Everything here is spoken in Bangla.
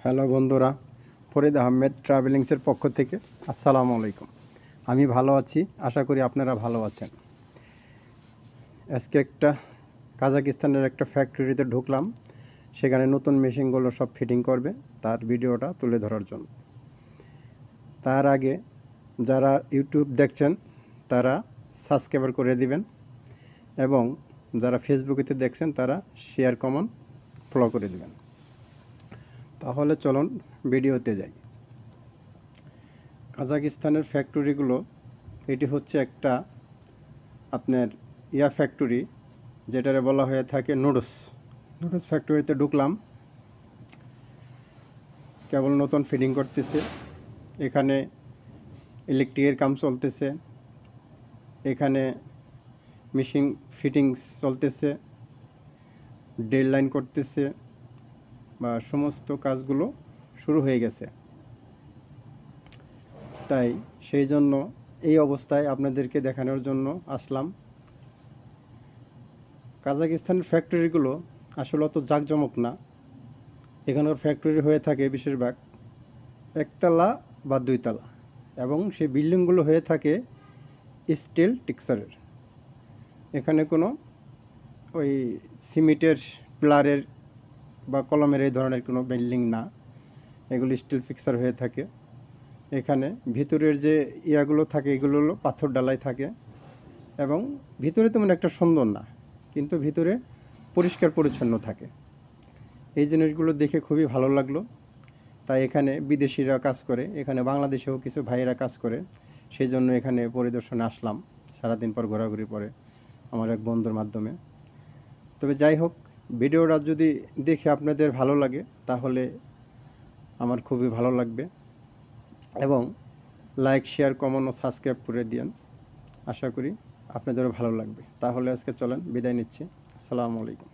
হ্যালো বন্ধুরা, ফরিদ আহমেদ ট্রাভেলিংসের পক্ষ থেকে আসসালামু আলাইকুম। আমি ভালো আছি, আশা করি আপনারা ভালো আছেন। আজকে কাজাকিস্তানের একটা ফ্যাক্টরিতে ঢুকলাম, সেখানে নতুন মেশিনগুলো সব ফিটিং করবে, তার ভিডিওটা তুলে ধরার জন্য। তার আগে যারা ইউটিউব দেখছেন তারা সাবস্ক্রাইব করে দিবেন এবং যারা ফেসবুকেতে দেখছেন তারা শেয়ার কমেন্ট ফলো করে দিবেন। তাহলে চলুন ভিডিওতে যাই। কাজাকিস্তানের ফ্যাক্টরিগুলো, এটি হচ্ছে একটা আপনার ফ্যাক্টরি, যেটারে বলা হয়ে থাকে নুডলস ফ্যাক্টরিতে ঢুকলাম। কেবল নতুন ফিটিং করতেছে, এখানে ইলেকট্রিকের কাম চলতেছে, এখানে মেশিন ফিটিংস চলতেছে, ড্রিল লাইন করতেছে বা সমস্ত কাজগুলো শুরু হয়ে গেছে। তাই সেই জন্য এই অবস্থায় আপনাদেরকে দেখানোর জন্য আসলাম। কাজাকিস্তানের ফ্যাক্টরিগুলো আসলে অত জাঁকজমক না। এখানকার ফ্যাক্টরি হয়ে থাকে বেশিরভাগ একতলা বা দুইতলা, এবং সেই বিল্ডিংগুলো হয়ে থাকে স্টিল টেক্সচারের। এখানে কোনো ওই সিমেন্টের পিলারের বা কলমের এই ধরনের কোনো বিল্ডিং না, এগুলো স্টিল ফিক্সার হয়ে থাকে। এখানে ভিতরের যে ইয়াগুলো থাকে এগুলো হলো পাথর ডালাই থাকে, এবং ভিতরে তেমন একটা সুন্দর না, কিন্তু ভিতরে পরিষ্কার পরিচ্ছন্ন থাকে। এই জিনিসগুলো দেখে খুবই ভালো লাগলো। তাই এখানে বিদেশিরা কাজ করে, এখানে বাংলাদেশেও কিছু ভাইয়েরা কাজ করে, সেই জন্য এখানে পরিদর্শনে আসলাম সারাদিন পর ঘোরাঘুরি পরে আমার এক বন্ধুর মাধ্যমে। তবে যাই হোক, ভিডিওটা যদি দেখে আপনাদের ভালো লাগে তাহলে আমার খুবই ভালো লাগবে, এবং লাইক, শেয়ার, কমেন্ট ও সাবস্ক্রাইব করে দিন। আশা করি আপনাদেরও ভালো লাগবে। তাহলে আজকে চলেন, বিদায় নিচ্ছি। আসসালামু আলাইকুম।